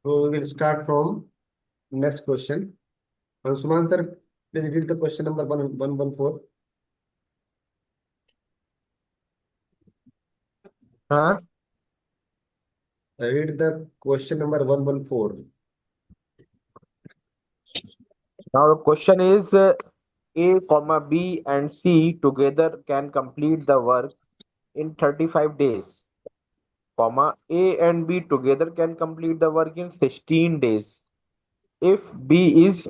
So we will start from next question. Suman sir, please read the question number 1114. हाँ. Read the question number 114. Now the question is, A, comma B and C together can complete the work in 35 days, comma A and B together can complete the work in 16 days. If B is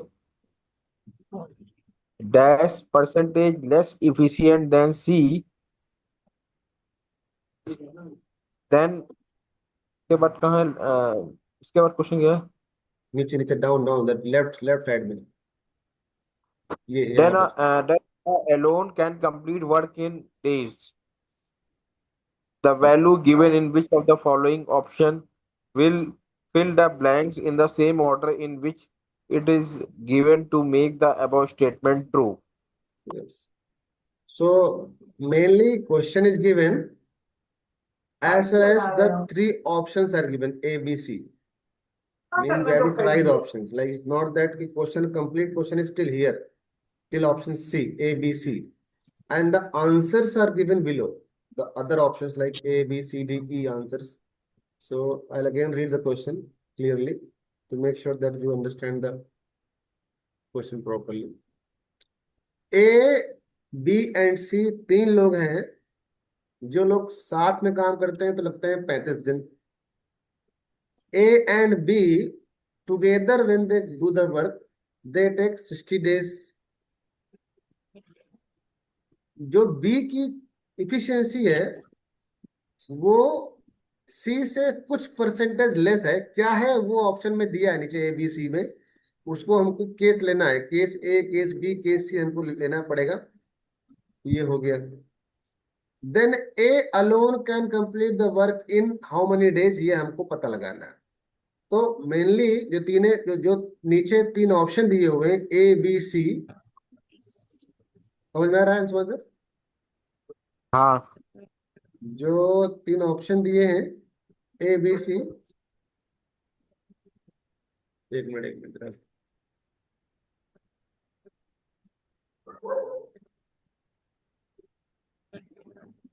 dash percentage less efficient than C, then उसके बाद कहाँ है, उसके बाद question क्या है? नीचे नीचे down down that left side में ये यहाँ Then पर. then A alone can complete work in days. The value given in which of the following option will fill the blanks in the same order in which it is given to make the above statement true. Yes. So mainly question is given as well as the three options are given A, B, C. Means we have to try the options. Like it's not that the question complete question is still here till option C, A, B, C, and the answers are given below. The other options like A, B, C, D, E answers. So I'll again read the question clearly to make sure that you understand the question properly. A, B and C तीन लोग हैं जो लोग साथ में काम करते हैं तो लगते हैं 35 दिन. A and B together when they do the work they take 60 days. जो B की इफिशियंसी है वो सी से कुछ परसेंटेज लेस है. क्या है वो ऑप्शन में दिया है नीचे ए बी सी में. उसको हमको केस लेना है. Case A, case B, case C हमको लेना पड़ेगा. ये हो गया. Then A alone can complete the work in how many days ये हमको पता लगाना है. तो मेनली जो नीचे तीन ऑप्शन दिए हुए हैं ए बी सी, समझ में आ रहा है समझ. हाँ. जो तीन ऑप्शन दिए हैं ए बी सी, एक मिनट.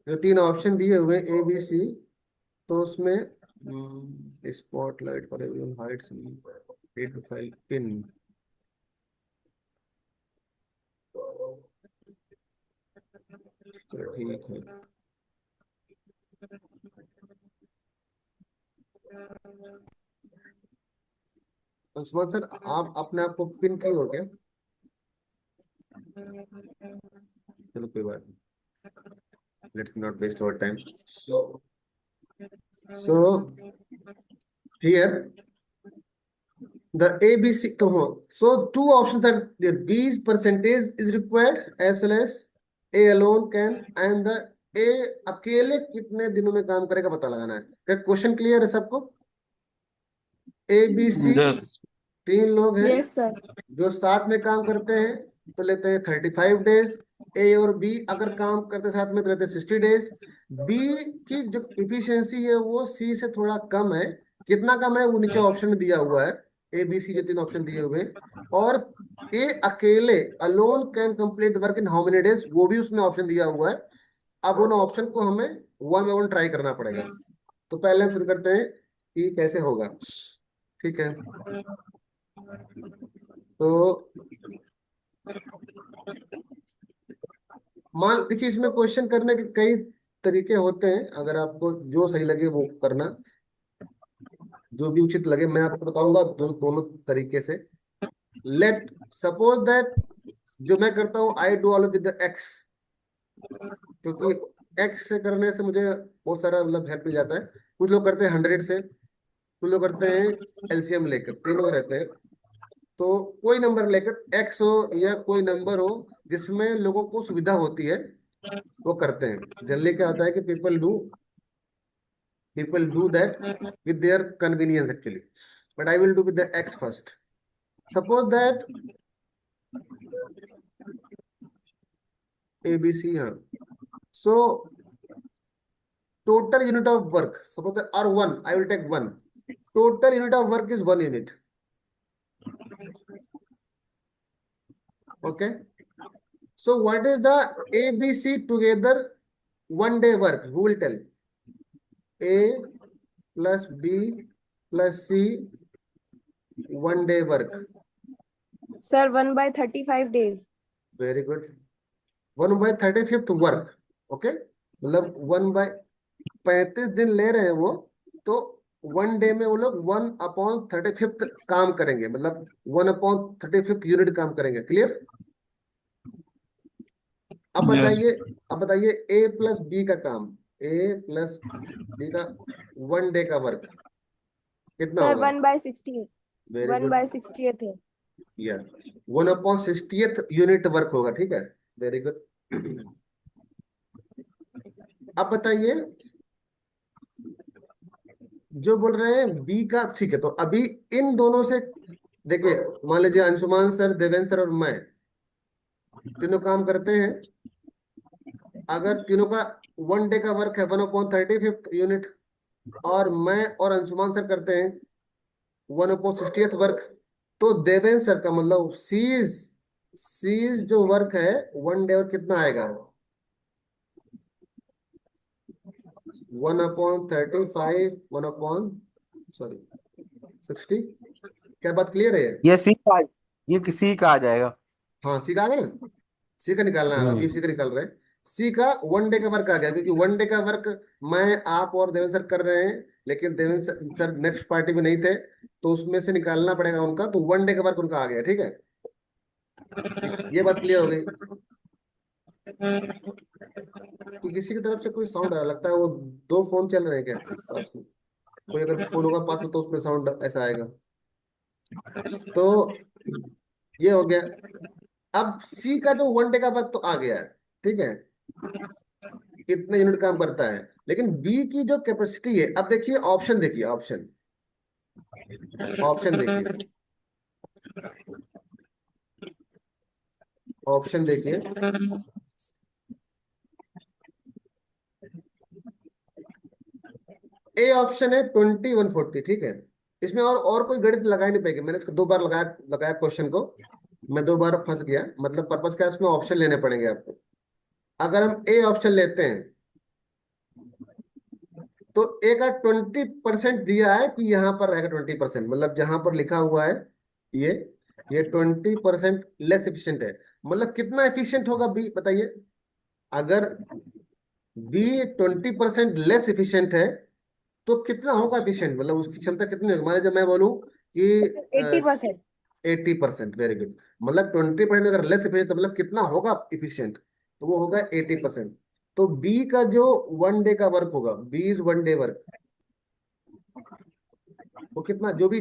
जो तीन ऑप्शन दिए हुए ए बी सी तो उसमें spotlight for everyone Heights file pin. चलो ठीक है. उस्मान सर आप अपने आप को पिन की हो क्या? चलो कोई बात नहीं. Let's not waste our time. So here the ABC तो हो. So two options are there. B's percentage is required as well as A alone can and the A अकेले कितने दिनों में काम करेगा पता लगाना है. क्या क्वेश्चन क्लियर है सबको? A B C Yes. तीन लोग हैं यस सर. जो साथ में काम करते हैं तो लेते हैं 35 डेज. ए और बी अगर काम करते साथ में तो लेते हैं 60 डेज. बी की जो इफिशियंसी है वो सी से थोड़ा कम है. कितना कम है वो नीचे ऑप्शन में दिया हुआ है. ए बी सी जो तीन ऑप्शन दिए हुए हैं. और ए अकेले alone can complete work in how many days वो भी उसमें ऑप्शन दिया हुआ है. अब उन ऑप्शन को हमें वन बाय वन ट्राई करना पड़ेगा. तो पहले हम शुरू करते हैं कि कैसे होगा. ठीक है. तो मान देखिए इसमें क्वेश्चन करने के कई तरीके होते हैं. अगर आपको जो सही लगे वो करना. जो भी उचित लगे मैं आपको बताऊंगा दोनों तरीके से. लेट सपोज दैट जो मैं करता हूँ I do all with x. क्योंकि एक्स से करने से मुझे बहुत सारा मतलब हेल्प मिल जाता है. कुछ लोग करते हैं 100 से, कुछ लोग करते हैं एलसीएम लेकर. तीनों रहते हैं. तो कोई नंबर लेकर एक्स हो या कोई नंबर हो जिसमें लोगों को सुविधा होती है वो करते हैं. जनरली क्या होता है कि people do that with their convenience actually. But I will do with the x first. Suppose that ABC, हाँ. So total unit of work, suppose that R1, I will take 1. total unit of work is 1 unit. Okay. So what is the ABC together 1 day work? Who will tell? A plus B plus C 1 day work. Sir, 1/35 days. Very good. 1/35 work. Okay, मतलब 1/35 दिन ले रहे हैं वो, तो 1 day में वो लोग 1/35 काम करेंगे, मतलब 1/35 यूनिट काम करेंगे. क्लियर? अब बताइए, अब बताइए ए प्लस बी का काम, ए प्लस बी का 1 डे का वर्क कितना Sir, होगा? 1/60. Very good. 1/60th है. या 1/60th यूनिट वर्क होगा. ठीक है, वेरी गुड. अब बताइए, जो बोल रहे हैं बी का, ठीक है, तो अभी इन दोनों से देखिए, मान लीजिए अंशुमान सर, देवेंद्र सर और मैं तीनों काम करते हैं. अगर तीनों का 1 डे का वर्क है 1/35 यूनिट, और मैं और अंशुमान सर करते हैं 1/60th वर्क, तो देवेंद्र सर का मतलब सीज जो वर्क है 1 डे और कितना आएगा? 1/35 सॉरी 60. क्या बात क्लियर है? ये सी का ये किसी का आ जाएगा। हाँ, सी का आ गया ना. सी का निकालना है, अभी हम्म। सी का निकाल रहे हैं. सी का 1 डे का वर्क आ गया, क्योंकि 1 डे का वर्क मैं, आप और देवेंद्र सर कर रहे हैं, लेकिन देवेंद्र सर नेक्स्ट पार्टी में नहीं थे, तो उसमें से निकालना पड़ेगा उनका, तो 1 डे का वर्क उनका आ गया. ठीक है, ये बात क्लियर हो गई. तो किसी की तरफ से कोई साउंड आ रहा लगता है, वो 2 फोन चल रहे हैं क्या पास में? कोई अगर फोन होगा पास में तो उसमें साउंड ऐसा आएगा. तो ये हो गया. अब सी का जो 1 डे का वर्क तो आ गया है. ठीक है, इतने यूनिट काम करता है, लेकिन बी की जो कैपेसिटी है, अब देखिए ऑप्शन, देखिए ऑप्शन, ऑप्शन देखिए, ऑप्शन देखिए. ए ऑप्शन है 2140. ठीक है, इसमें और कोई गणित लगा ही नहीं पाएगी. मैंने इसको 2 बार लगाया लगाया क्वेश्चन को, मैं 2 बार फंस गया. मतलब पर्पस क्या है, उसमें ऑप्शन लेने पड़ेंगे आपको. अगर हम ए ऑप्शन लेते हैं, तो ए का 20% दिया है कि यहाँ पर रहेगा 20%, मतलब जहां पर लिखा हुआ है ये ये 20% लेस एफिशिएंट है. मतलब कितना एफिशिएंट होगा बी, बताइए. अगर बी 20% लेस एफिशिएंट है, तो कितना होगा एफिशिएंट, मतलब उसकी क्षमता कितनी होगी? मान लीजिए मैं बोलूं कि 80%. 80%. Very good. मतलब 20% अगर लेस एफिशिएंट, तो मतलब कितना होगा इफिशियंट, तो वो होगा 80%. तो बी का जो 1 डे का वर्क होगा, बी इज 1 डे वर्क, वो कितना, जो भी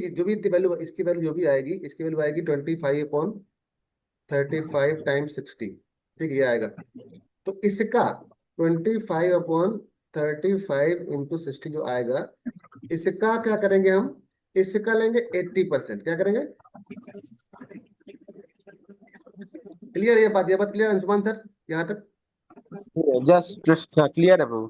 वैल्यू, इसकी वैल्यू जो भी आएगी, इसकी वैल्यू आएगी 25/35 टाइम्स 60. ठीक है, ये आएगा. तो इसका 25/35 × 60 जो आएगा, इसका क्या करेंगे हम, इसका लेंगे 80%. क्या करेंगे? क्लियर? ये बात क्लियर अंशुमान सर, यहाँ तक? जस्ट क्लियर है प्रभु।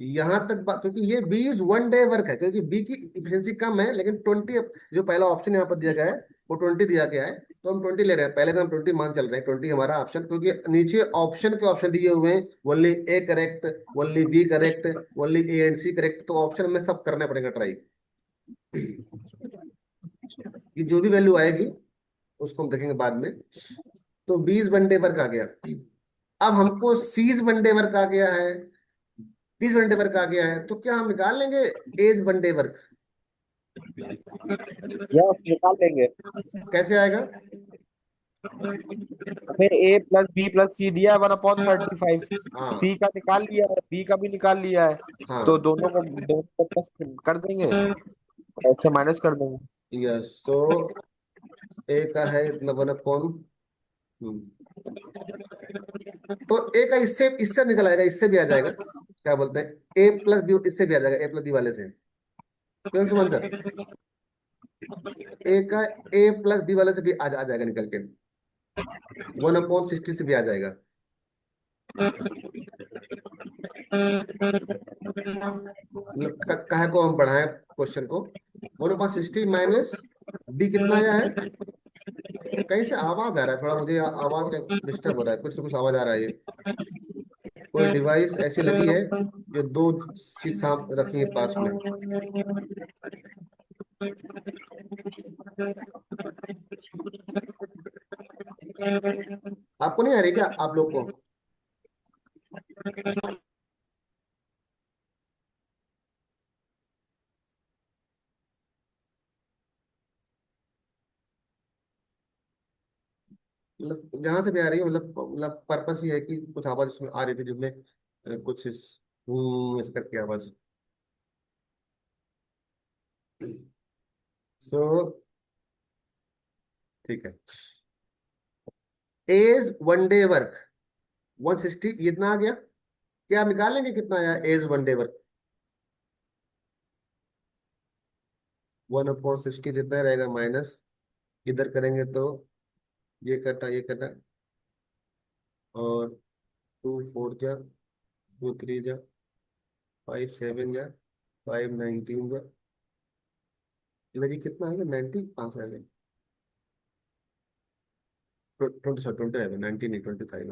यहाँ तक बात, क्योंकि ये बी इज 1 डे वर्क है, क्योंकि बी की इफिशियंसी कम है, लेकिन 20 जो पहला ऑप्शन यहाँ पर दिया गया है वो 20 दिया गया है, तो हम 20 ले रहे हैं. पहले में हम 20 मान चल रहे हैं, 20 हमारा ऑप्शन, क्योंकि नीचे ऑप्शन के ऑप्शन दिए हुए हैं, only A correct, only B correct, only A and C correct, तो ऑप्शन में सब करना पड़ेगा ट्राई. ये जो भी वैल्यू आएगी उसको हम देखेंगे बाद में. तो बी इज 1 डे वर्क आ गया. अब हमको सीज 1 डे वर्क आ गया है, बीस 1 डे वर्क आ गया है, तो क्या हम निकाल लेंगे एज 1 डे वर्क? यस, निकाल लेंगे। कैसे आएगा? फिर ए प्लस बी प्लस सी दिया है 1/35, हाँ सी का निकाल लिया है, बी का भी निकाल लिया है, हाँ. तो दोनों को प्लस कर देंगे, ऐसे माइनस कर देंगे। यस, तो ए का है इतना 1/, तो ए का इससे इससे निकल आएगा, इससे भी आ जाएगा. क्या बोलते हैं, ए प्लस बी इससे भी आ जाएगा, ए प्लस बी वाले से. क्यों सुमन सर? ए का ए प्लस बी वाले से भी आ जाएगा निकल के, 1/60 से भी आ जाएगा. मतलब काहे को हम बढ़ाएं क्वेश्चन को। 1/60 माइनस बी कितना आया है। कहीं से आवाज आ रहा है थोड़ा, मुझे आवाज का डिस्टर्ब हो रहा है, कुछ से कुछ आवाज आ रहा है। ये कोई डिवाइस ऐसी लगी है जो दो चीज रखी है पास में। आपको नहीं आ रही क्या आप लोग को। मतलब जहां से भी आ रही है, मतलब पर्पस ये है कि कुछ आवाज उसमें आ रही थी जिसमें कुछ इस करके आवाज। सो ठीक है। एज वन डे वर्क 160 इतना आ गया। क्या आप निकालेंगे कितना आया एज वन डे वर्क। 1/60 जितना रहेगा माइनस, इधर करेंगे तो ये कटा ये कटा, और 2 4 जा, 2 3 जा, 5 7 जा, 5 19 जा। लगी कितना है 90 कहाँ से आ गए। 20 है 19 नहीं 25 है।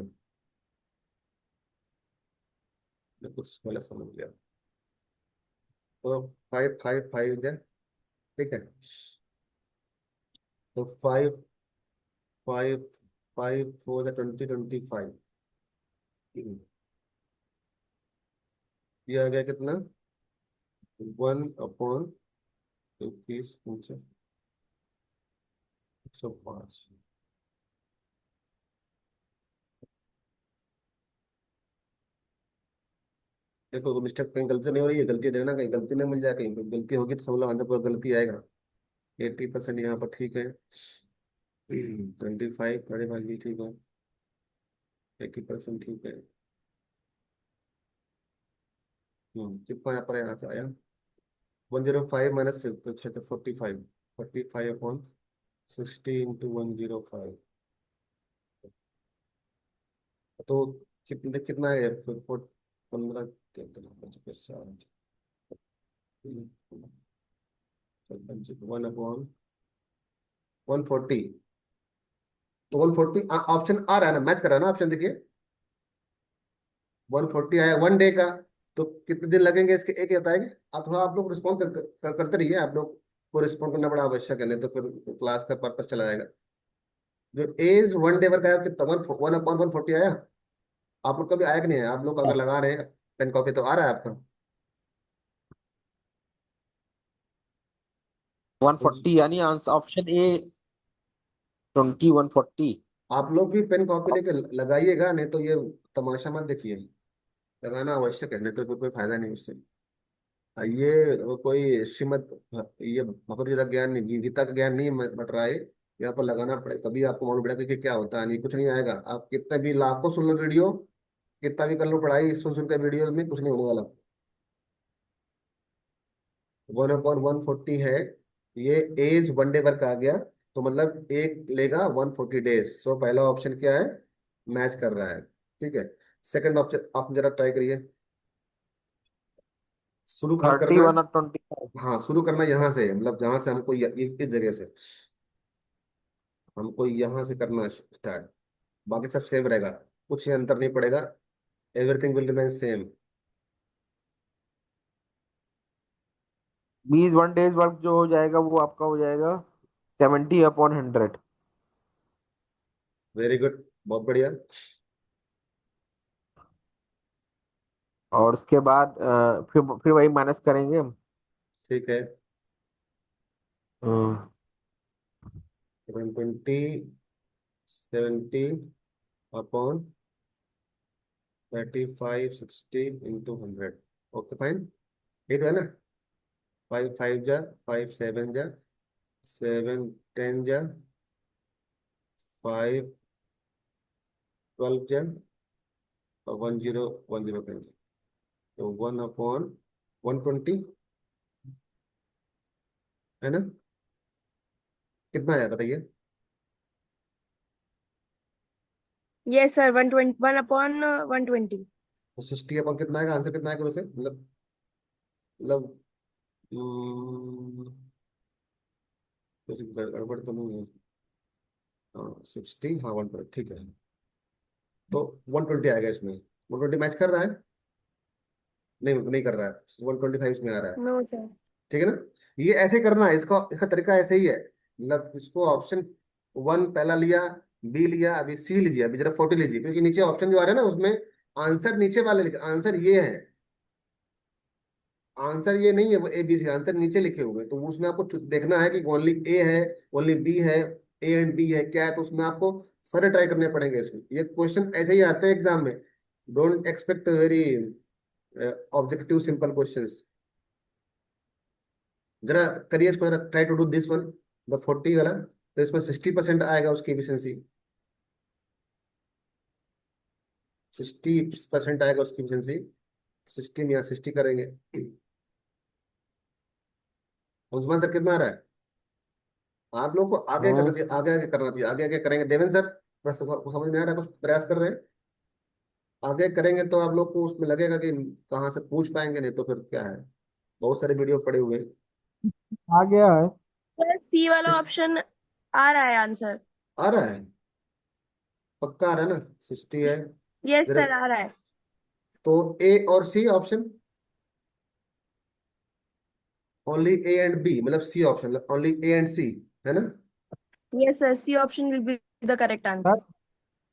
मैं कुछ गलत समझ गया। तो 5 5 5 जा, ठीक है। तो 5 5 5 4 जा 20 25। ये आ गया कितना 1/21/105। देखो मिस्टेक कहीं गलती नहीं हो रही है, गलती देखना कहीं गलती नहीं मिल जाए, कहीं कोई गलती होगी तो समझ लो आंसर पर गलती आएगा। 80% यहाँ पर ठीक है। 25 बड़े भाग भी ठीक है। 80% ठीक है। कितना यहाँ पर यहाँ से आया 105 माइनस 45। 45/60 × 105। तो कितने कितना है 15 1/140। तो 140 ऑप्शन आ रहा है ना, मैच कर रहा है ना ऑप्शन, देखिए 140 आया वन डे का। तो कितने दिन लगेंगे इसके, एक ही बताएंगे। आप थोड़ा आप लोग रिस्पॉन्ड करते रहिए, आप लोग को रिस्पॉन्ड करना बड़ा आवश्यक है, नहीं तो फिर क्लास का पर्पस चला जाएगा। जो एज वन डे वर्क आया कितना 1/140 आया। आप लोग कभी आया कि नहीं आया, आप लोग अगर लगा रहे हैं पेन कॉपी तो आ रहा है आपका। 140 यानी आंसर ऑप्शन ए 2140। आप लोग भी पेन कॉपी लेके लगाइएगा, नहीं तो ये तमाशा मत देखिए। लगाना आवश्यक है, नहीं तो फिर कोई फायदा नहीं उससे। ये वो कोई श्रीमद ये भगवत गीता ज्ञान नहीं, गीता का ज्ञान नहीं बट रहा है। यहाँ पर लगाना पड़े तभी आपको मालूम पड़ेगा कि क्या होता है, नहीं कुछ नहीं आएगा। आप कितना भी लाखों सुन लो वीडियो, कितना भी कर लो पढ़ाई सुन सुन के वीडियो में, कुछ नहीं होने वाला। 1/140 है। ये एज वन डे वर्क आ गया, तो मतलब एक लेगा 140 डेज। सो पहला ऑप्शन क्या है, मैच कर रहा है, ठीक है। सेकंड ऑप्शन आप जरा ट्राई करिए। शुरू कहाँ करना 31 है। और 25। हाँ शुरू करना यहाँ से, मतलब जहां से हमको इस जगह से हमको यहाँ से करना स्टार्ट। बाकी सब सेम रहेगा, कुछ ही अंतर नहीं पड़ेगा। Everything will remain same. 20 1 days work जो हो जाएगा वो आपका हो जाएगा 70/100। वेरी गुड, बहुत बढ़िया। और उसके बाद फिर वही माइनस करेंगे हम। ठीक है। हम्म, 120 70/35 60 × 100। ओके फाइन, ये तो है ना। 5 5 जा, 5 7 जा, 7 10 जा, 5 12 जा, और 10 10 तो 1/120 है ना। कितना आया बताइए। Yes sir 120 1/120। तो 60 अपन कितना आएगा, आंसर कितना आएगा वैसे, मतलब हम्म, कुछ गड़बड़ तो नहीं है। हाँ 60, हाँ 1, ठीक है। तो 120 आएगा इसमें, 120 मैच कर रहा है, नहीं नहीं कर रहा है, 125 इसमें आ रहा है। No sir. ठीक है ना, ये ऐसे करना है, इसका इसका तरीका ऐसे ही है, मतलब इसको ऑप्शन 1 पहला लिया, बी लिया, अभी सी लीजिए, अभी जरा 40 लीजिए, क्योंकि नीचे ऑप्शन जो आ रहा है ना उसमें आंसर नीचे वाले लिखे, आंसर ये है, आंसर ये नहीं है वो ए बी सी, आंसर नीचे लिखे हुए हैं। तो उसमें आपको देखना है कि ओनली ए है, ओनली बी है, ए एंड बी है क्या है, तो उसमें आपको सारे ट्राई करने पड़ेंगे। इसमें ये क्वेश्चन ऐसे ही आते हैं एग्जाम में, don't expect very objective simple questions. जरा करिए इसको, जरा try to do this one, the 40 वाला। तो इसमें 60% आएगा उसकी एफिशिएंसी, 60% आएगा उसकी एफिशिएंसी, 60 में 60 करेंगे। उस्मान सर कितना आ रहा है? आप लोग को आगे करना चाहिए, आगे आगे करना चाहिए, आगे आगे करेंगे। देवेंद्र सर बस समझ में आ रहा है, कुछ प्रयास कर रहे हैं, आगे करेंगे तो आप लोग को उसमें लगेगा कि कहाँ से पूछ पाएंगे, नहीं तो फिर क्या है, बहुत सारे वीडियो पड़े हुए हैं। आ गया है। सर सी वाला सिस- ऑप्शन आ रहा है आंसर। आ रहा है, पक्का आ रहा है ना, 60 है। यस जरा, सर आ रहा है। तो ए और C option, only A and B, मतलब C option, only A and C, है ना। Yes sir C option will be the correct sir answer.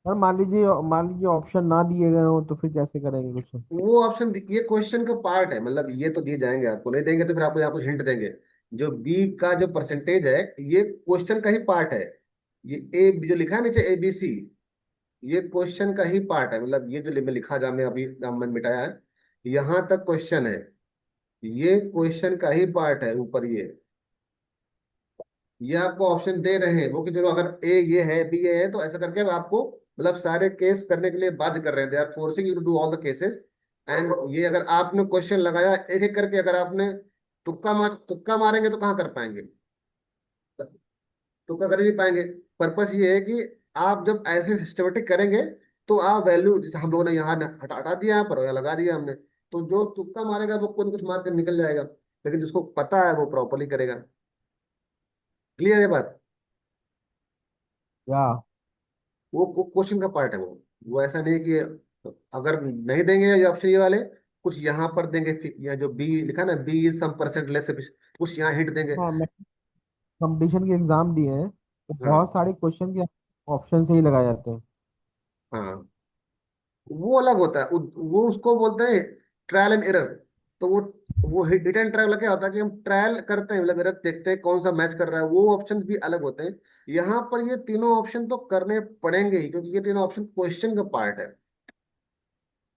Sir मान लीजिए ऑप्शन ना दिए गए हो तो फिर कैसे करेंगे कुछ? वो ऑप्शन ये क्वेश्चन का पार्ट है, मतलब ये तो दिए जाएंगे आपको, नहीं देंगे तो फिर आपको यहाँ कुछ हिंट देंगे। जो बी का जो परसेंटेज है, ये क्वेश्चन का ही पार्ट है। ये ए जो लिखा है नीचे ए बी सी, ये क्वेश्चन का ही पार्ट है, मतलब ये जो मैं लिखा जा मैं अभी नाम मैंने मिटाया है, यहाँ तक क्वेश्चन है, ये क्वेश्चन का ही पार्ट है ऊपर ये आपको ऑप्शन दे रहे हैं वो, कि चलो अगर ए ये है, बी ये है, तो ऐसा करके आपको मतलब सारे केस करने के लिए बाध्य कर रहे हैं, they are forcing you to do all the cases. And ये अगर आपने क्वेश्चन लगाया एक एक करके, अगर आपने तुक्का मारेंगे तो कहाँ कर पाएंगे, तुक्का कर ही नहीं पाएंगे। पर्पस ये है कि आप जब ऐसे सिस्टमेटिक करेंगे, तो आप वैल्यू, जैसे हम लोगों ने यहाँ हटा हटा दिया, यहाँ पर यहाँ लगा दिया हमने, तो जो तुक्का मारेगा वो कुछ न कुछ मार कर निकल जाएगा, लेकिन जिसको पता है वो प्रॉपरली करेगा। क्लियर है बात? या वो क्वेश्चन का पार्ट है वो ऐसा नहीं है कि अगर नहीं देंगे ये ऑप्शन ये वाले, कुछ यहाँ पर देंगे, या जो बी लिखा ना, B is some percent less, कुछ यहाँ हिंट देंगे। हाँ, मैं कंपटीशन के एग्जाम दिए हैं तो बहुत हाँ सारे क्वेश्चन के ऑप्शन से ही लगाए जाते हैं। हाँ, वो अलग होता है, वो उसको बोलते हैं ट्रायल एंड एरर। तो वो हिट एंड ट्रायल क्या होता है कि हम ट्रायल करते हैं, मतलब एरर देखते हैं कौन सा मैच कर रहा है, वो ऑप्शन भी अलग होते हैं। यहाँ पर ये तीनों ऑप्शन तो करने पड़ेंगे ही, क्योंकि ये तीनों ऑप्शन क्वेश्चन का पार्ट है।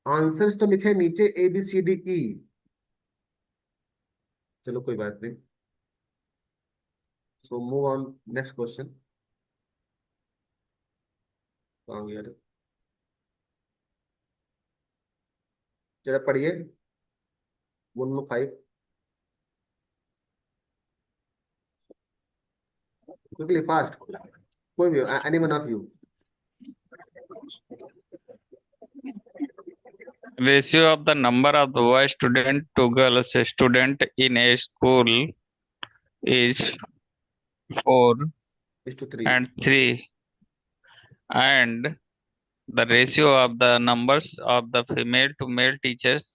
आंसर्स तो लिखे हैं नीचे ए बी सी डी ई, चलो कोई बात नहीं। So move on, next question. जरा पढ़िए 1 5, क्विकली फास्ट, कोई भी, any one of you. Ratio of the number of the boy student to girls student in a school is 4 is to 3। and 3, and the ratio of the numbers of the female to male teachers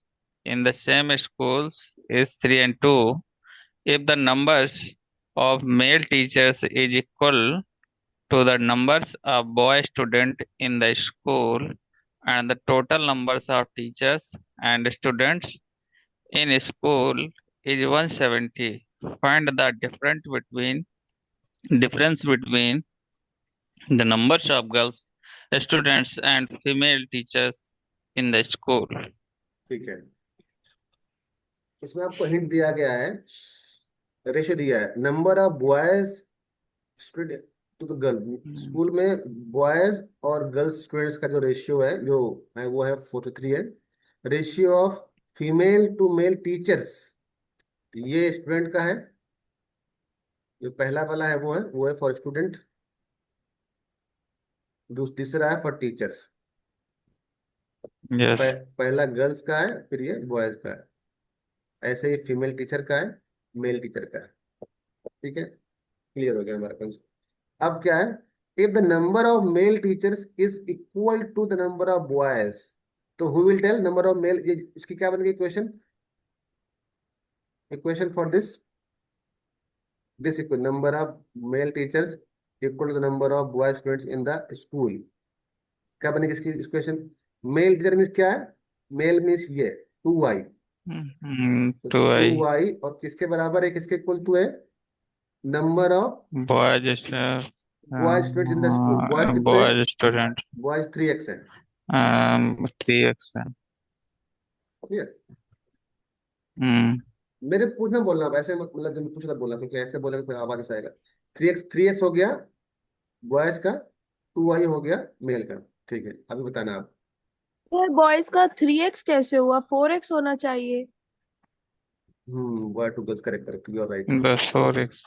in the same schools is 3 and 2. If the numbers of male teachers is equal to the numbers of boy student in the school, and the total numbers of teachers and students in school is 170. Find the difference between the numbers of girls students and female teachers in the school. ठीक है, इसमें आपको hint दिया गया है, ratio दिया है, number of boys student to the girl, school में बॉयज और गर्ल्स स्टूडेंट्स का जो रेशियो है, जो है वो है 4:3 है। Ratio of female to male teachers, ये स्टूडेंट का है, जो पहला वाला है वो है फॉर स्टूडेंट, दूसरा है फॉर टीचर्स। Yes. पहला गर्ल्स का है, फिर ये बॉयज का है, ऐसे ही फीमेल टीचर का है, मेल टीचर का है। ठीक है, क्लियर हो गया हमारा कंसेप्ट। अब क्या है, if the number of male teachers is equal to the number of boys, तो who will tell number of male, ये इसकी क्या बनेगी equation, equation for this equal number of male teachers equal to the number of boy students in the school। क्या बनेगी इसकी equation, male teacher means क्या है, मेल मीन्स ये 2y, तो 2i 2y और किसके बराबर है, किसके इक्वल टू है, number of boys boy students in the school, boys कितने हैं, boys student बॉयज 3x है। 3x क्लियर, hmm मेरे पूछना बोलना, वैसे मतलब जब मैं पूछ रहा बोलना, क्योंकि ऐसे बोलेगा फिर आवाज ऐसा आएगा। 3x हो गया बॉयज का, 2y हो गया मेल का। ठीक है, अभी बताना आप। सर बॉयज का 3x कैसे हुआ, 4x होना चाहिए। Boy to girls, correct correct, you are right. the 4x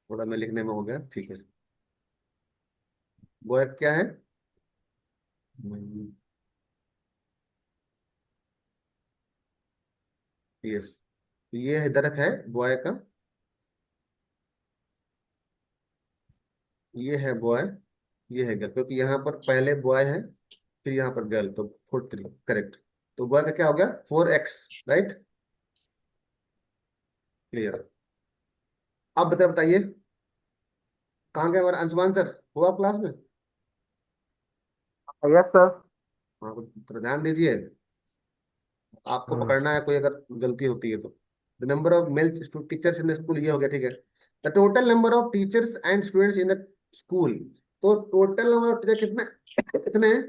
थोड़ा मैं लिखने में हो गया, ठीक है। बॉय क्या है, यस, ये है इधर है बॉय का, ये है बॉय, ये है गर्ल, क्योंकि यहाँ पर पहले बॉय है फिर यहाँ पर गर्ल, तो 43 करेक्ट। तो बॉय का क्या हो गया 4x, राइट, क्लियर। अब बताइए कहाँ गए हमारा अंशुमान सर, हुआ क्लास में? Yes sir. हाँ, तो ध्यान दीजिए, आपको पकड़ना है कोई अगर गलती होती है तो। The number of male teachers in the school, ये हो गया, ठीक है। The total number of teachers and students in the school, तो टोटल नंबर ऑफ टीचर कितने कितने हैं,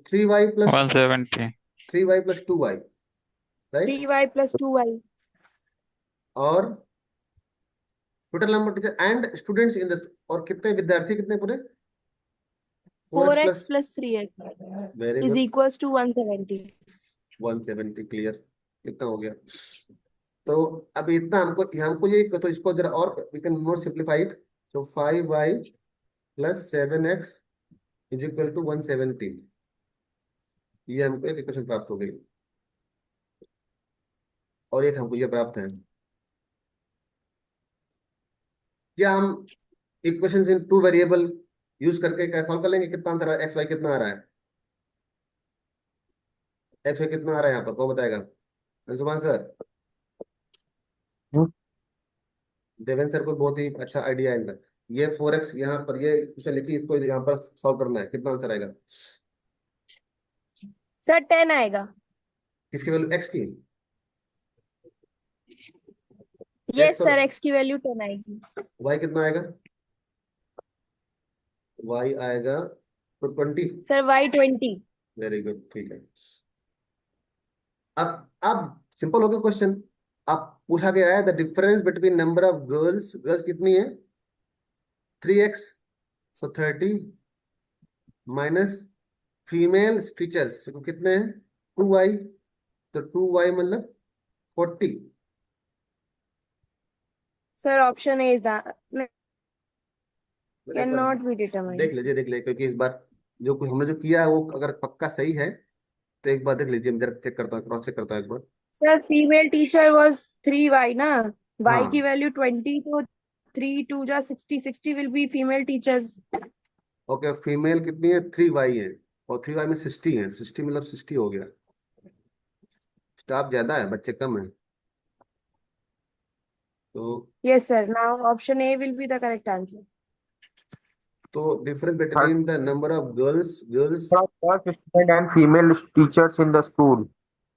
3y plus 170 3y plus 2y, right. 3y + 2y। और total number teacher and students in the, और कितने विद्यार्थी कितने पूरे, 4x 4x plus, + 3x very is good, equals to 170। 170, clear, कितना हो गया। तो अब इतना हमको हमको ये, तो इसको जरा और वी कैन मोर सिंप्लीफाइड, तो 5y plus 7x is equal to 170, ये हमको एक इक्वेशन प्राप्त हो गई। और एक हमको ये प्राप्त है, क्या हम इक्वेशंस इन टू वेरिएबल यूज करके क्या सॉल्व कर लेंगे, कितना आंसर है, एक्स वाई कितना आ रहा है, एक्स वाई कितना आ रहा है यहाँ पर, कौन बताएगा, अंशुमान सर, देवेंद्र सर को बहुत ही अच्छा आइडिया है इनका। ये 4x यहाँ पर ये क्वेश्चन लिखी, इसको यहाँ पर सॉल्व करना है, कितना आंसर आएगा, सर 10 आएगा। किसकी वैल्यू, x की, यस x और सर, x की वैल्यू 10 आएगी। y कितना आएगा, y आएगा तो 20, सर y 20। वेरी गुड, ठीक है। अब सिंपल हो गया क्वेश्चन। अब पूछा गया है the difference between number of girls, girls कितनी है 3x, सो 30 माइनस फीमेल टीचर्स कितने हैं 2y, तो 2y मतलब 40। सर ऑप्शन ए इज एक can bar not be determined. देख लीजिए, क्योंकि इस बार जो कुछ हमने जो किया है वो अगर पक्का सही है तो एक बार देख लीजिए, मैं जरा चेक करता हूँ, क्रॉस चेक करता हूँ एक बार। Sir female teacher was 3y ना, y की हाँ, वैल्यू 20, तो 3 2 जा 60, 60 will be female teachers. Okay, female कितनी है 3y है, और 3y में 60 है, 60 मतलब 60 हो गया, स्टाफ ज्यादा है बच्चे कम है, तो yes sir, now option A will be the correct answer. Difference third between the number of girls, student and female teachers in the school,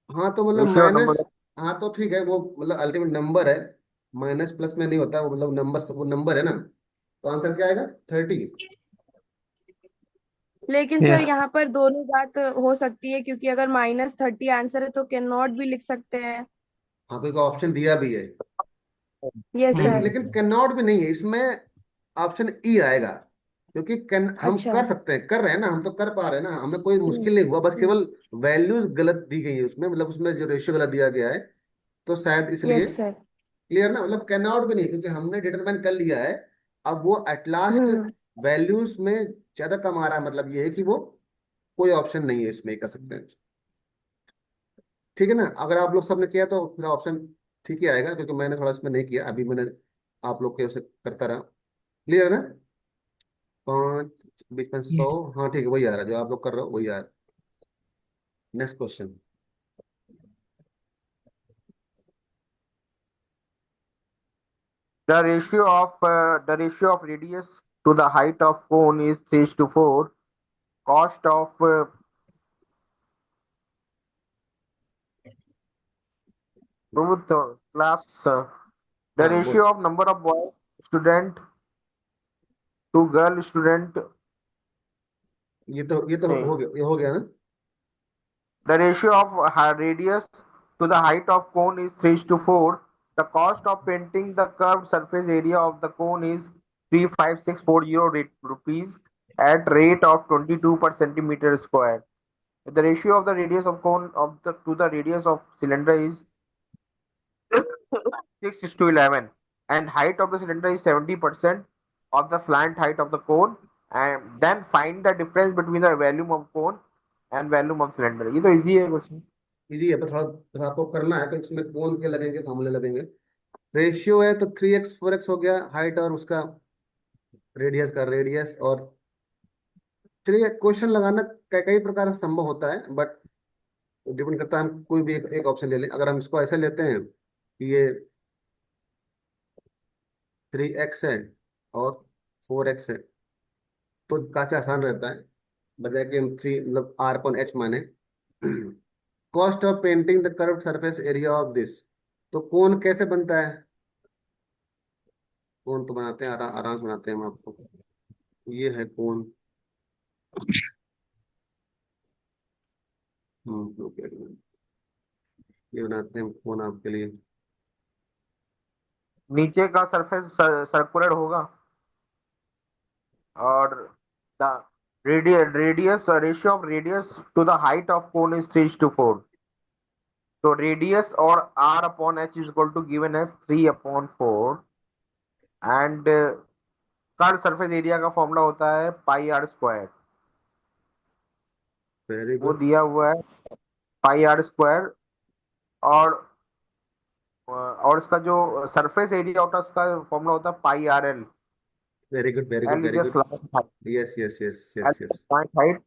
हाँ तो मतलब रेशियो माइनस, नंबर। हाँ तो ठीक है, वो मतलब अल्टीमेट नंबर है, माइनस प्लस में नहीं होता वो, मतलब नंबर, वो नंबर है ना, तो आंसर क्या आएगा 30। लेकिन सर yeah यहाँ पर दोनों बात हो सकती है, क्योंकि अगर -30 आंसर है तो कैन नॉट भी लिख सकते हैं। हाँ, तो ऑप्शन दिया भी है, यस लेकिन सर। hmm. लेकिन कैन नॉट भी नहीं है इसमें, ऑप्शन ई आएगा, क्योंकि कैन हम अच्छा। कर सकते हैं, कर रहे हैं ना, हम तो कर पा रहे हैं ना, हमें कोई हम्म, मुश्किल नहीं हुआ, बस हम्म, केवल वैल्यूज गलत दी गई है उसमें, मतलब उसमें जो रेशियो गलत दिया गया है, तो शायद इसलिए। Yes sir. क्लियर ना, मतलब कैन नॉट भी नहीं, क्योंकि हमने डिटरमाइन कर लिया है, अब वो एट लास्ट हम्म वैल्यूज में ज्यादा कम आ रहा है, मतलब ये है कि वो कोई ऑप्शन नहीं है इसमें, कर सकते हैं। ठीक है ना? अगर आप लोग सबने किया तो फिर ऑप्शन ठीक ही आएगा, क्योंकि मैंने थोड़ा इसमें नहीं किया, अभी मैंने आप लोग के उसे करता रहा। क्लियर है ना? 5 बीच में 100, हाँ ठीक है, वही आ रहा है जो आप लोग कर रहे हो, वही आ रहा है। Next question. The ratio of radius to the height of cone is 3:4. Cost of Truth class. The हाँ ratio बोल। of number of boy student to girl student. ये तो नहीं. हो गया ना? The ratio of radius to the height of cone is 3:4. The cost of painting the curved surface area of the cone is 35640 rupees at rate of 22 per centimeter square. The ratio of the radius of cone to the radius of cylinder is 6:11, and height of the cylinder is 70% of the slant height of the cone, and then find the difference between the volume of cone and volume of cylinder. ये तो easy है question. Easy है, बस आपको करना है, तो इसमें कौन के लगेंगे, फॉर्मूले लगेंगे। रेशियो है तो 3x 4x हो गया, हाइट और उसका रेडियस का रेडियस। और चलिए, क्वेश्चन लगाना कई प्रकार से संभव होता है, बट डिपेंड करता है, हम कोई भी एक ऑप्शन ले लें। अगर हम इसको ऐसे लेते हैं कि ये 3x है और 4x है, तो काफी आसान रहता है, बजाय कि हम 3 मतलब r/h माने। Cost of painting the curved surface area of this. तो कौन कैसे बनता है? कौन तो बनाते हैं, आराम से बनाते हैं हम आपको। ये है कौन। ओके, ये बनाते हैं कौन आपके लिए। नीचे का सरफेस सर्कुलर होगा, और the radius ratio of radius to the height of cone is 3:4. तो रेडियस और r/h is equal to given है 3/4, एंड कर्व सरफेस एरिया का फॉर्मूला होता है πr². वेरी वो गुड, दिया हुआ है πr². और इसका जो सरफेस एरिया होता है उसका फॉर्मूला होता है πrl. Very good, very good, L is very the good. slant height. Yes yes yes L yes is the yes. slant height,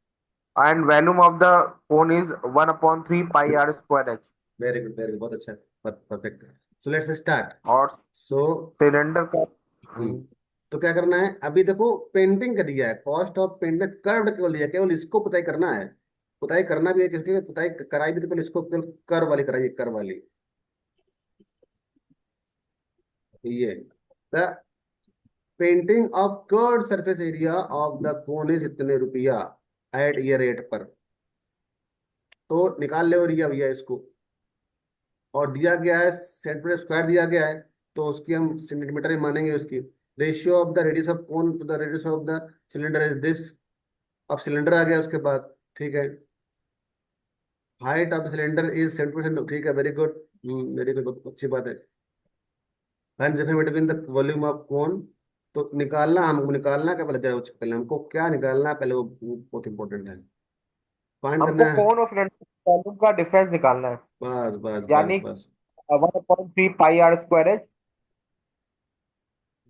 and volume of the cone is 1/3 πr²h. Very good, very good, बहुत अच्छा, perfect. So let's start. और सो cylinder का. तो क्या करना है, अभी देखो पेंटिंग का दिया है, कॉस्ट ऑफ पेंटिंग कर्व केवल दिया है, केवल इसको पुताई करना है। पुताई करना भी है, किसकी पुताई कराई भी, तो केवल इसको केवल कर्व वाली कराइए, कर्व वाली। ये the painting of curve surface area of the cone is इतने रुपया एट ये रेट पर। तो निकाल ले, और ये भैया इसको, और दिया गया है सेंटीमीटर स्क्वायर दिया गया है, तो उसकी हम सेंटीमीटर ही मानेंगे उसकी। Ratio of the radius of cone to the radius of the cylinder is this. अब सिलेंडर आ गया उसके बाद, ठीक है। हाइट ऑफ सिलेंडर इज 70%, ठीक है, वेरी गुड, वेरी गुड, बहुत अच्छी बात है। And between the volume of cone. तो निकालना, हमको निकालना क्या, पहले जरा पहले हमको क्या निकालना है, पहले वो बहुत इंपॉर्टेंट है, फाइंड हमको करना है। कोन और सिलेंडर वॉल्यूम का डिफरेंस निकालना है. बस बस बस यानी बस। 1/3 πr²h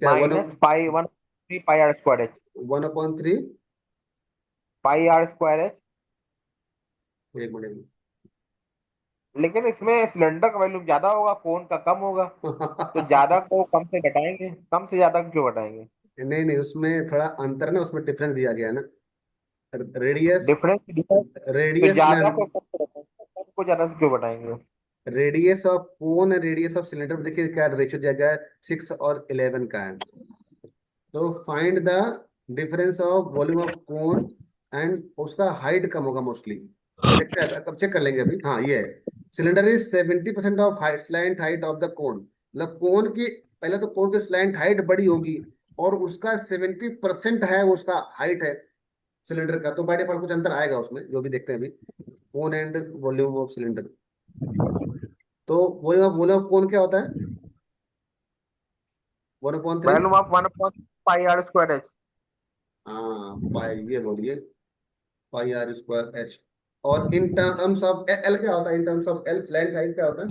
क्या वन माइनस 1/3 πr²h. 1/3। πr²h. एक मिनट। लेकिन इसमें सिलेंडर का वॉल्यूम ज्यादा होगा, कोन का कम होगा. तो ज्यादा को कम से घटाएंगे, कम से ज्यादा क्यों घटाएंगे? नहीं नहीं, उसमें थोड़ा अंतर ना, उसमें डिफरेंस दिया गया है ना, रेडियस। डिफरेंस दिखा है, तो रेडियस में ज्यादा को कम से घटाएंगे, कम को ज्यादा से क्यों घटाएंगे? Radius of cone, radius of cylinder, देखिए क्या रेशियो दिया गया है, 6 और 11 का है। तो find the difference of volume of cone, and उसका हाइट कम होगा मोस्टली। देखते हैं, अब चेक कर लेंगे अभी। हाँ, ये है, cylinder is 70% of height, slant height of the cone. मतलब कोन की, पहले तो कोन की स्लैंट हाइट बड़ी होगी, और उसका 70% है, वो उसका हाइट है सिलेंडर का, तो बाय डिफॉल्ट कुछ अंतर आएगा उसमें, जो भी देखते हैं अभी। Cone and volume of cylinder. तो वॉल्यूम ऑफ कोन क्या होता है? 1/3। Volume of 1/πr²h. हाँ पाई, ये बोलिए, पाई आर स्क्वायर एच। और इन टर्म्स ऑफ एल क्या होता है? In terms of L slant height क्या होता है?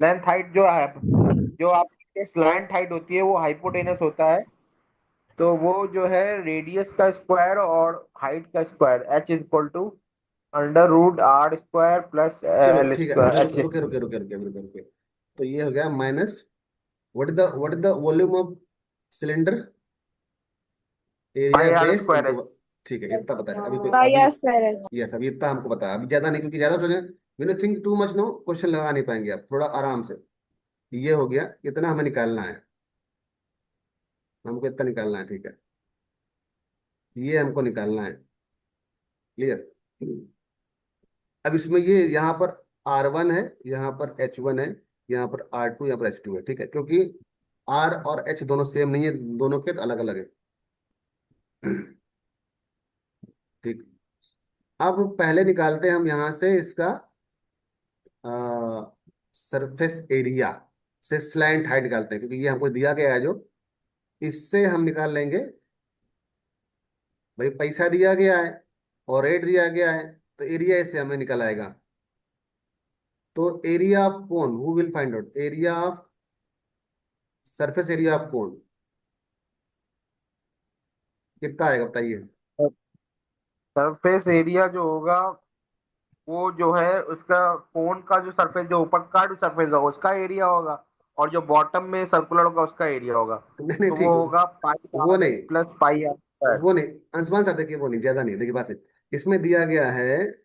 लेंथ हाइट जो आपकी स्लैंट हाइट होती है वो हाइपोटेनस होता है। तो वो जो है रेडियस का स्क्वायर और हाइट का square, H is equal to under root R square plus चलो एल ठीक है, स्क्वायर रुके एच रुके रुके स्क्वायर। रुके रुके रुके रुके रुके। तो ये हो गया minus, what is the volume of cylinder, area pi r base square into. H. ठीक है, इतना बता रहे अभी कोई पाई अभी। Are square H. यस, अभी इतना हमको पता है, अभी ज्यादा नहीं, क्योंकि ज्यादा सोचे मैंने think too much no, question लगा नहीं पाएंगे आप, थोड़ा आराम से। ये हो गया, इतना हमें निकालना है, हमको इतना निकालना है, ठीक है, ये हमको निकालना है। क्लियर? अब इसमें ये यहाँ पर R1 है, यहाँ पर H1 है, यहाँ पर R2, यहाँ पर H2 है, ठीक है, क्योंकि R और H दोनों सेम नहीं है, दोनों के अलग अलग है। ठीक। अब पहले निकालते हैं हम यहाँ से इसका सरफेस एरिया से स्लैंट हाइट निकालते हैं, क्योंकि ये हमको दिया गया है जो, इससे हम निकाल लेंगे। भाई पैसा दिया गया है और रेट दिया गया है, तो एरिया इससे हमें निकल आएगा। तो area of cone, who will find out area of surface area of cone, कितना आएगा बताइए? सरफेस एरिया जो होगा वो जो है उसका कोन का जो सरफेस, जो ऊपर का जो सरफेस होगा उसका एरिया होगा, और जो बॉटम में सर्कुलर होगा उसका एरिया होगा। नहीं नहीं, तो ठीक, वो होगा पाई वो आर एल नहीं, प्लस पाई आर स्क्वायर। वो नहीं, अंशुमान साहब देखिए, वो नहीं, ज्यादा नहीं, देखिए बात है, इसमें दिया गया है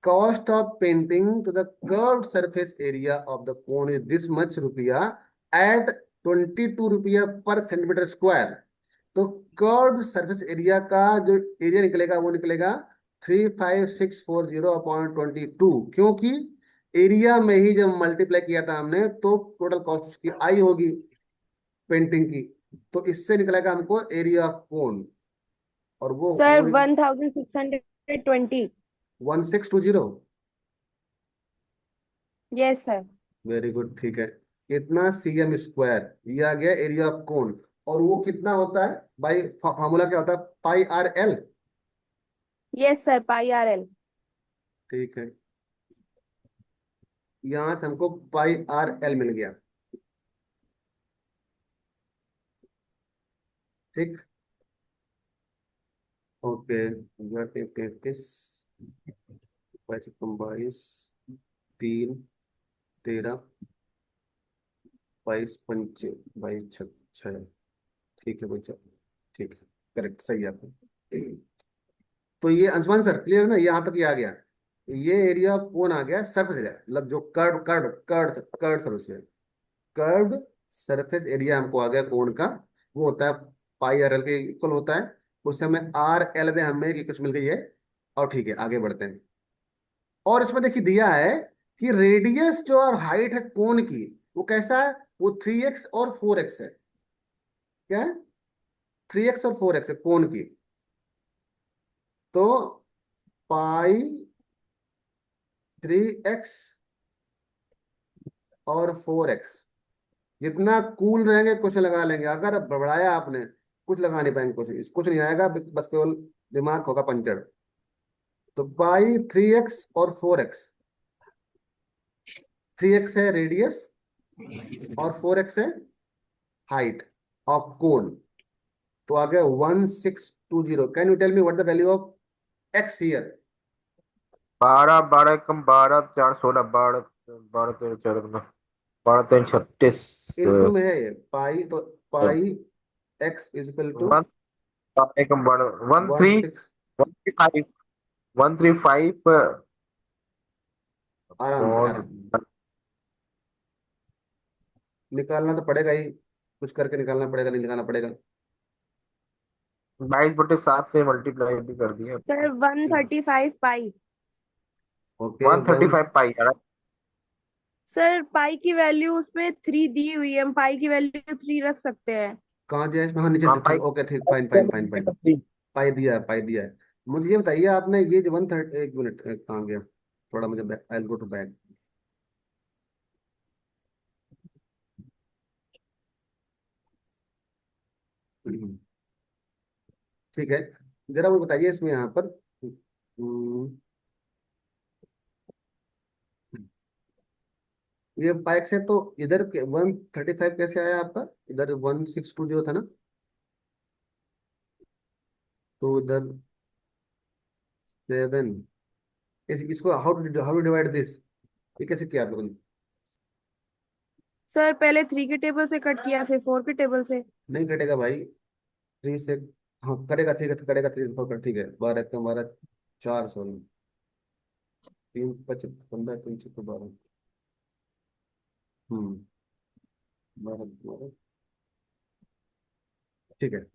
cost of painting to the curved surface area of the cone is this much रुपया at 22 रुपया पर सेंटीमीटर स्क्वायर। तो कर्व्ड सरफेस एरिया का जो एरिया निकलेगा वो निकलेगा 35,640/22, क्योंकि एरिया में ही जब मल्टीप्लाई किया था हमने तो टोटल कॉस्ट की आई होगी पेंटिंग की। तो इससे निकलेगा हमको एरिया ऑफ कोन, और वो sir 1620। 1620। Yes sir. Very good, ठीक है। कितना cm² ये आ गया एरिया ऑफ कोन, और वो कितना होता है भाई? फॉर्मूला क्या होता है? पाई आर एल। यस सर, पाई आर एल। ठीक है, यहाँ से हमको पाई आर एल मिल गया। ठीक, ओके। 33, 22, 3, 13, 22, 5, 22, 6। ठीक है भाई, चलो, ठीक है, करेक्ट, सही है आपको। तो ये अंशुमान सर क्लियर ना, यहाँ तक ये आ गया। ये एरिया कौन आ गया? सरफेस एरिया, मतलब जो curve curve curve curve surface है, कर्व्ड सरफेस एरिया हमको आ गया कोण का। वो होता है पाई आर एल के इक्वल होता है। उस समय आर एल में हमें ये कुछ मिल गई है। और ठीक है, आगे बढ़ते हैं। और इसमें देखिए दिया है कि रेडियस जो और हाइट है कोण की, वो कैसा है? वो 3x और 4x है। क्या है? 3x और 4x है कोण की। तो पाई 3x और 4x, जितना कूल रहेंगे कुछ लगा लेंगे, अगर बढ़ाया आपने कुछ लगा नहीं पाएंगे, कुछ नहीं आएगा, बस केवल दिमाग होगा पंचर। तो पाई 3x और 4x, 3x है रेडियस और 4x है हाइट ऑफ कोन। तो आ गया 1620। Can you tell me what the value of x here? 12 12 कम 12 4 16 12 12 13 14 12 3 36 इनटू में है ये पाई, तो pi x is equal to 1 कम 12 1 वन 3 सिक्स 135 135 आराम से, और आराम, निकालना तो पड़ेगा ही, कुछ करके निकालना पड़ेगा, नहीं निकालना पड़ेगा। 22/7 से मल्टीप्लाई भी कर दिया। सर 135 पाई। ओके, 135 पाई यार। सर पाई की वैल्यू उसमें 3 दी हुई है, हम पाई की वैल्यू 3 रख सकते हैं। कहाँ दिया है इसमें? हाँ, नीचे हाँ ठीक, पाई। ओके, ठीक, फाइन फाइन फाइन फाइन। पाई दिया है, पाई दिया है। मुझे ये बताइए, आपने ये जो 130, एक मिनट, कहाँ गया? थोड़ा मुझे आई गो टू बैक। ठीक है, जरा मुझे बताइए इसमें यहाँ पर हम्म, ये पाइक्स है तो इधर 135 कैसे आया आपका? इधर 1620 था ना, तो इधर 7, इसको हाउ टू डिवाइड दिस, ये कैसे किया आप लोगों ने? सर पहले 3 के टेबल से कट किया, फिर 4 के टेबल से। नहीं कटेगा भाई, 3 से, हाँ करेगा, ठीक है करेगा, 3 से 4 कर, ठीक है, 12 का 12, 4, सॉरी, 3 5 15, 3 6 12, हम्म, 12, ठीक है,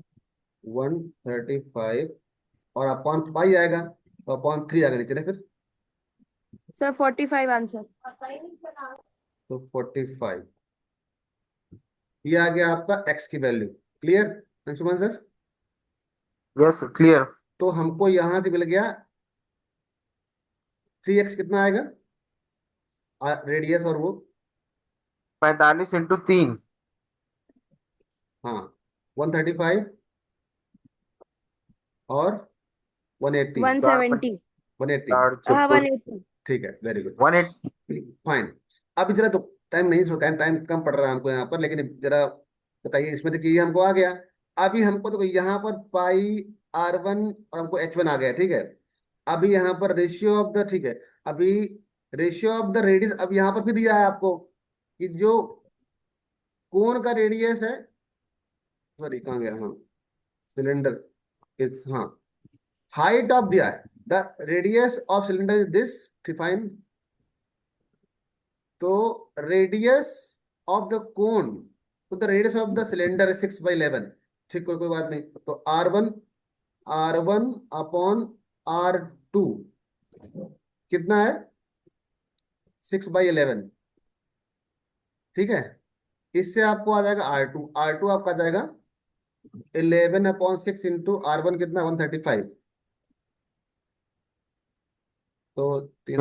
135 और अपॉन पाई आएगा, तो अपॉन 3 आएगा नीचे ना फिर, सर 45 आंसर। तो 45, ये आ गया आपका एक्स की value. Clear Anshuman sir? Yes clear. तो हमको यहां से मिल गया 3x कितना आएगा, रेडियस और वो, 45 इंटू 3। हाँ 135 और 180, 170। 180, 180। ठीक है, वेरी गुड, 180। फाइन। अभी जरा तो टाइम नहीं सोचा है, टाइम कम पड़ रहा है हमको यहाँ पर, लेकिन जरा बताइए, इसमें देखिए ये हमको आ गया। अभी हमको तो यहाँ पर पाई r1 और हमको h1 आ गया, ठीक है। अभी यहाँ पर रेशियो ऑफ द, ठीक है, अभी रेशियो ऑफ द रेडियस, अब यहाँ पर भी दिया है आपको कि जो कोण का रेडियस है, सॉरी कहाँ गया, हाँ सिलेंडर इज, हाँ हाइट ऑफ दिया है, the radius of cylinder is this, define, तो रेडियस ऑफ द कोन, तो the radius of the cylinder 6/11, ठीक, कोई कोई बात नहीं, तो R1 अपॉन R2 कितना है, 6/11, ठीक है। इससे आपको आ जाएगा R2 आपका आ जाएगा 11/6 इंटू R1 कितना, 135, तो 3